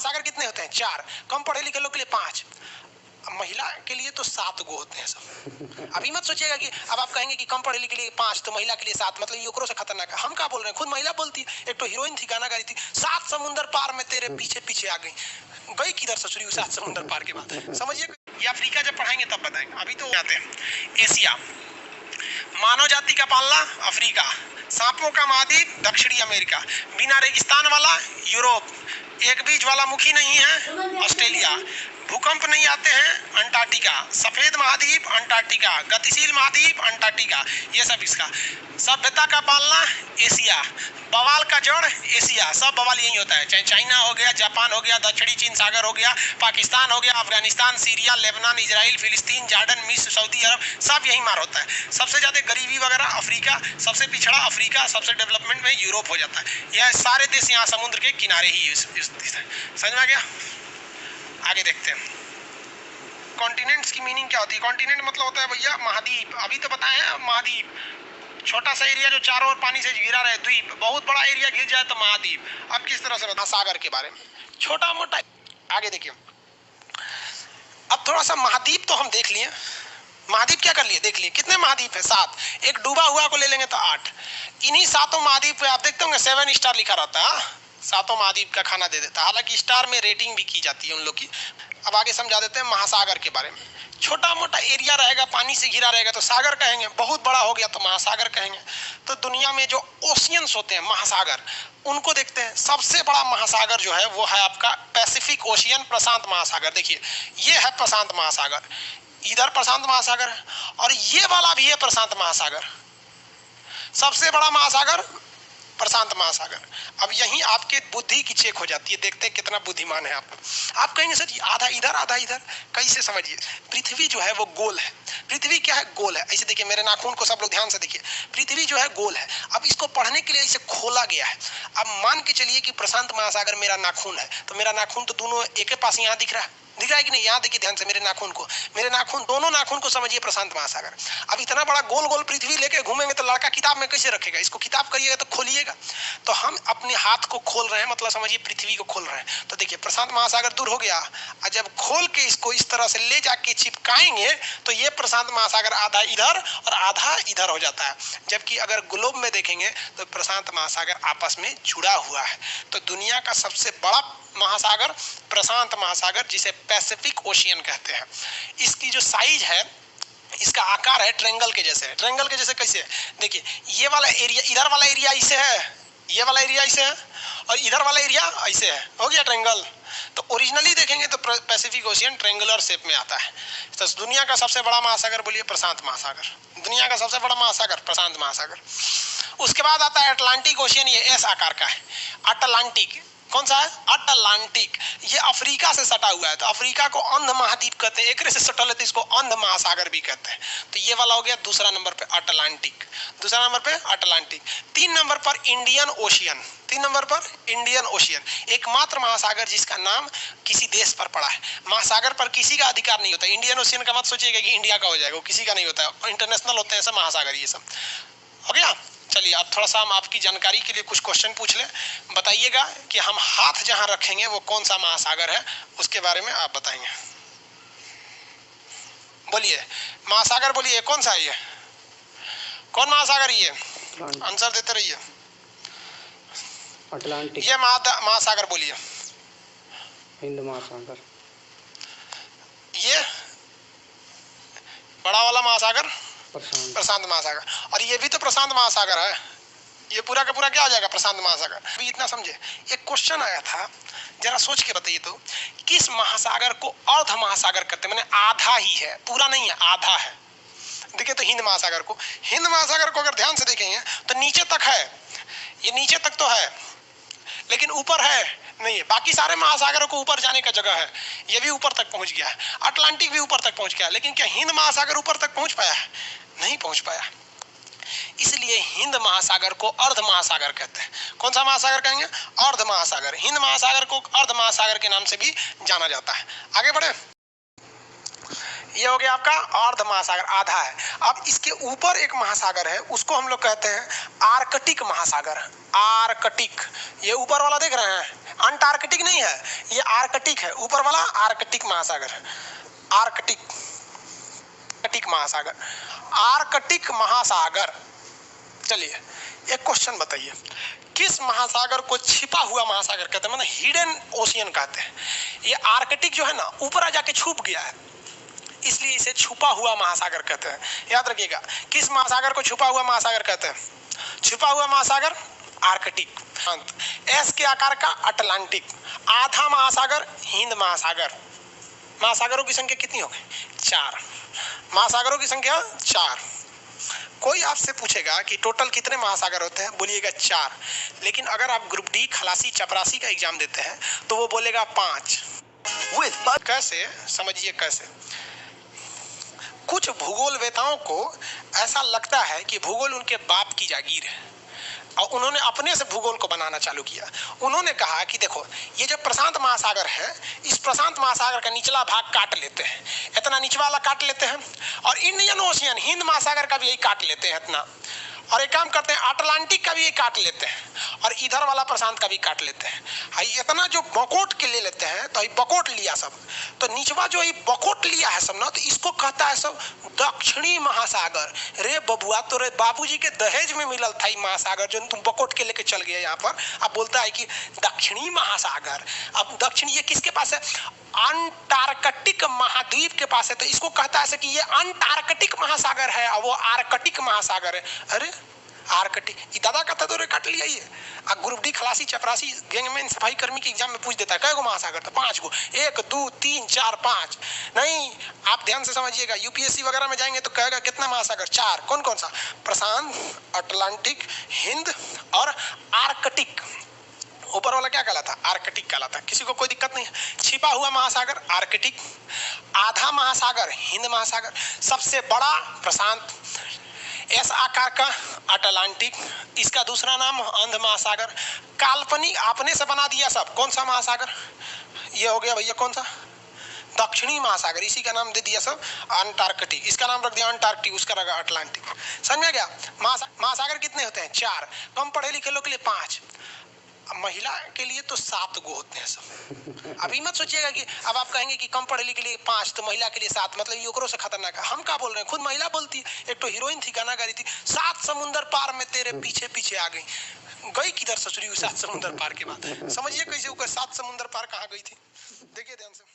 महासागर कितने होते हैं? 4। कम पढ़े लिखे लोग के लिए 5, महिला के लिए तो 7 गो होते हैं सब। अभी मत सोचिएगा कि अब आप कहेंगे कि कम पढ़े लिखे के लिए 5 तो महिला के लिए 7, मतलब युवकों से खतरनाक है। हम क्या बोल रहे हैं, खुद महिला बोलती है। एक तो हीरोइन थी, गाना गा रही थी, 7 समुंदर पार में तेरे पीछे पीछे आ गई। गई किधर ससुरी 7 समुंदर पार के बाद? समझिए, ये अफ्रीका जब पढ़ाएंगे तब बताएंगे, अभी तो जाते हैं। एशिया, मानव जाति का पालना अफ्रीका, सांपों का महाद्वीप दक्षिणी अमेरिका, बिना रेगिस्तान वाला यूरोप, एक बीज वाला मुखी नहीं है ऑस्ट्रेलिया, भूकंप नहीं आते हैं अंटार्कटिका, सफेद महाद्वीप अंटार्कटिका, गतिशील महाद्वीप अंटार्कटिका, ये सब इसका। सभ्यता का पालना एशिया, बवाल का जड़ एशिया, सब बवाल यही होता है, चाहे चाइना हो गया, जापान हो गया, दक्षिणी चीन सागर हो गया, पाकिस्तान हो गया, अफगानिस्तान, सीरिया, लेबनान, इजराइल, फिलिस्तीन, जॉर्डन, मिस्र, सऊदी अरब, सब यही मार होता है। सबसे ज्यादा गरीबी वगैरह अफ्रीका, सबसे पिछड़ा अफ्रीका, सबसे डेवलपमेंट में यूरोप हो जाता है। यह सारे देश यहाँ समुद्र के किनारे ही समझ में आ गया? आगे देखते हैं, कॉन्टिनेंट्स की मीनिंग क्या होती है? कॉन्टिनेंट मतलब होता है भैया महाद्वीप, अभी तो बताए हैं महाद्वीप, छोटा सा एरिया जो चारों ओर पानी से घिरा रहे द्वीप, बहुत बड़ा एरिया घिर जाए तो महाद्वीप। अब किस तरह से महासागर के बारे में छोटा मोटा, आगे देखिए। अब थोड़ा सा महाद्वीप तो हम देख लिए, महाद्वीप क्या कर लिए देख लिए, कितने महाद्वीप है? 7। एक डूबा हुआ को ले लेंगे तो 8। इन्हीं 7 महाद्वीप पे आप देखते होंगे 7 स्टार लिखा रहता है, 7 महाद्वीप का खाना दे देता है, हालांकि स्टार में रेटिंग भी की जाती है उन लोग की। अब आगे समझा देते हैं महासागर के बारे में। छोटा मोटा एरिया रहेगा, पानी से घिरा रहेगा तो सागर कहेंगे, बहुत बड़ा हो गया तो महासागर कहेंगे। तो दुनिया में जो ओशियंस होते हैं महासागर, उनको देखते हैं। सबसे बड़ा महासागर जो है वो है आपका पैसिफिक ओशियन, प्रशांत महासागर। देखिए ये है प्रशांत महासागर, इधर प्रशांत महासागर है, और ये वाला भी है प्रशांत महासागर। सबसे बड़ा महासागर प्रशांत महासागर। अब यहीं आपके बुद्धि की चेक हो जाती है, देखते हैं कितना बुद्धिमान है आप। आप कहेंगे सर आधा इधर आधा इधर, कैसे? समझिए, पृथ्वी जो है वो गोल है। पृथ्वी क्या है? गोल है। ऐसे देखिए, मेरे नाखून को सब लोग ध्यान से देखिए, पृथ्वी जो है गोल है। अब इसको पढ़ने के लिए इसे खोला गया है। अब मान के चलिए कि प्रशांत महासागर मेरा नाखून है, तो मेरा नाखून तो दोनों एक के पास यहाँ दिख रहा है, दिख रहा है कि नहीं? यहाँ देखिए ध्यान से मेरे नाखून को, मेरे नाखून, दोनों नाखून को समझिए प्रशांत महासागर। अब इतना बड़ा गोल गोल पृथ्वी लेके घूमेंगे तो लड़का किताब में कैसे रखेगा? इसको किताब करिएगा तो खोलिएगा। तो हम अपने हाथ को खोल रहे हैं, मतलब समझिए पृथ्वी को खोल रहे हैं। तो देखिए प्रशांत महासागर दूर हो गया, और जब खोल के इसको इस तरह से ले जाके चिपकाएंगे तो ये प्रशांत महासागर आधा इधर और आधा इधर हो जाता है। जबकि अगर ग्लोब में देखेंगे तो प्रशांत महासागर आपस में जुड़ा हुआ है। तो दुनिया का सबसे बड़ा महासागर प्रशांत महासागर, जिसे पैसिफिक ओशियन कहते हैं। इसकी जो साइज है, इसका आकार है ट्रायंगल के जैसे। ट्रायंगल के जैसे कैसे? देखिए ये वाला एरिया, इधर वाला एरिया ऐसे है, ये वाला एरिया ऐसे है, और इधर वाला एरिया ऐसे है, हो गया ट्रायंगल। तो ओरिजिनली देखेंगे तो पैसिफिक ओशियन ट्रायंगुलर शेप में आता है। तो दुनिया का सबसे बड़ा महासागर बोलिए प्रशांत महासागर। दुनिया का सबसे बड़ा महासागर प्रशांत महासागर। उसके बाद आता है अटलांटिक ओशियन, ये एस आकार का है। अटलांटिक कौन सा है? अटलांटिक। ये अफ्रीका से सटा हुआ है, तो अफ्रीका को अंध महाद्वीप कहते हैं, एक से सटल है तो इसको अंध महासागर भी कहते हैं। तो ये वाला हो गया दूसरा नंबर पे अटलांटिक, दूसरा नंबर पे अटलांटिक। 3 नंबर पर इंडियन ओशियन, 3 नंबर पर इंडियन ओशियन, एकमात्र महासागर जिसका नाम किसी देश पर पड़ा है। महासागर पर किसी का अधिकार नहीं होता। इंडियन ओशियन का मत सोचिएगा कि इंडिया का हो जाएगा, वो किसी का नहीं होता है, इंटरनेशनल होते हैं सब महासागर। ये सब हो गया। चलिए अब थोड़ा सा हम आपकी जानकारी के लिए कुछ क्वेश्चन पूछ लें। बताइएगा कि हम हाथ जहां रखेंगे वो कौन सा महासागर है, उसके बारे में आप बताएंगे। बोलिए महासागर, बोलिए कौन सा है ये? कौन महासागर? ये आंसर देते रहिए। अटलांटिक। ये महासागर बोलिए। हिंद महासागर। ये बड़ा वाला महासागर प्रशांत महासागर। और ये भी तो प्रशांत महासागर है। ये पूरा का पूरा क्या हो जाएगा? प्रशांत महासागर। अभी इतना समझे। एक क्वेश्चन आया था, जरा सोच के बताइए तो, किस महासागर को अर्ध महासागर कहते हैं? मैंने आधा ही है, पूरा नहीं है, आधा है। देखिए तो हिंद महासागर को, हिंद महासागर को अगर ध्यान से देखेंगे तो नीचे तक है, ये नीचे तक तो है लेकिन ऊपर है नहीं है। बाकी सारे महासागरों को ऊपर जाने का जगह है, ये भी ऊपर तक पहुंच गया है, अटलांटिक भी ऊपर तक पहुंच गया है, लेकिन क्या हिंद महासागर ऊपर तक पहुंच पाया है? नहीं पहुंच पाया। इसलिए हिंद महासागर को अर्ध महासागर कहते हैं। कौन सा महासागर कहेंगे? अर्ध महासागर। हिंद महासागर को अर्ध महासागर के नाम से भी जाना जाता है। आगे बढ़े। ये हो गया आपका अर्ध महासागर, आधा है। अब इसके ऊपर एक महासागर है, उसको हम लोग कहते हैं आर्कटिक महासागर। आर्कटिक, ये ऊपर वाला देख रहे हैं, अंटार्कटिक नहीं है, ये आर्कटिक है, ऊपर वाला आर्कटिक महासागर। आर्कटिक, आर्कटिक महासागर, आर्कटिक महासागर। चलिए एक क्वेश्चन बताइए, किस महासागर को छिपा हुआ महासागर कहते हैं, मतलब हिडन ओशियन कहते हैं। ये आर्कटिक जो है ना, ऊपर आ जाके छुप गया है, इसलिए इसे छुपा हुआ महासागर कहते हैं। याद रखिएगा, किस महासागर को छुपा हुआ महासागर कहते हैं? छुपा हुआ महासागर आर्कटिक। एस के आकार का अटलांटिक। आधा महासागर हिंद महासागर। महासागरों की संख्या कितनी हो गई? 4। महासागरों की संख्या 4। कोई आपसे पूछेगा कि टोटल कितने महासागर होते हैं, बोलिएगा 4। लेकिन अगर आप ग्रुप डी खलासी चपरासी का एग्जाम देते हैं तो वो बोलेगा 5। कैसे? समझिए कैसे। कुछ भूगोलवेताओं को ऐसा लगता है कि भूगोल उनके बाप की जागीर है और उन्होंने अपने से भूगोल को बनाना चालू किया। उन्होंने कहा कि देखो, ये जो प्रशांत महासागर है, इस प्रशांत महासागर का निचला भाग काट लेते हैं, इतना निचला वाला काट लेते हैं, और इंडियन ओशियन हिंद महासागर का भी यही काट लेते हैं इतना, और एक काम करते हैं अटलांटिक का भी ये काट लेते हैं, और इधर वाला प्रशांत का भी काट लेते हैं। इतना जो बकोट के ले लेते हैं, तो ये बकोट लिया सब, तो निचवा जो ये बकोट लिया है सब ना, तो इसको कहता है सब दक्षिणी महासागर। रे बबुआ, तो रे बाबूजी के दहेज में मिलल था ये महासागर जो तुम बकोट के लेके चल गए यहाँ पर। अब बोलता है कि दक्षिणी महासागर। अब दक्षिणी ये किसके पास है? अंटार्कटिक महाद्वीप के पास है, तो इसको कहता है कि ये अंटार्कटिक महासागर है और वो आर्कटिक महासागर है। अरे आर्कटिक, दादा का तो काट लिया ये। ग्रुप डी खलासी चपरासी गैंगमैन सफाई कर्मी के एग्जाम में पूछ देता है कै गो महासागर था? 5 गो। 1 2 3 4 5 नहीं, आप ध्यान से समझिएगा, यूपीएससी वगैरह में जाएंगे तो कहेगा कितना महासागर? 4। कौन कौन सा? प्रशांत, अटलांटिक, हिंद और आर्कटिक। ऊपर वाला क्या कहलाता? आर्कटिक कहलाता। किसी को कोई दिक्कत नहीं है। छिपा हुआ महासागर आर्कटिक, आधा महासागर हिंद महासागर, सबसे बड़ा प्रशांत, एस आकार का अटलांटिक, इसका दूसरा नाम अंध महासागर। काल्पनिक आपने से बना दिया सब, कौन सा महासागर? ये हो गया भैया कौन सा? दक्षिणी महासागर, इसी का नाम दे दिया सब अंटार्कटिक, इसका नाम रख दिया अंटार्कटिक, उसका रखा अटलांटिक। समझ में गया? महासागर कितने होते हैं? 4। कम पढ़े लिखे लोग के लिए 5, महिला के लिए तो 7 गो होते हैं सब। अभी मत सोचिएगा कि अब आप कहेंगे कि कम पढ़े लिखे के लिए 5 तो महिला के लिए 7, मतलब युवकों से खतरनाक है। हम क्या बोल रहे हैं? खुद महिला बोलती है। एक तो हीरोइन थी, गाना गा रही थी, 7 समुंदर पार में तेरे पीछे पीछे आ गई। गई किधर ससुरी 7 समुंदर पार के बाद? समझिए कैसे, 7 समुंदर पार कहाँ गई थी? देखिए ध्यान से।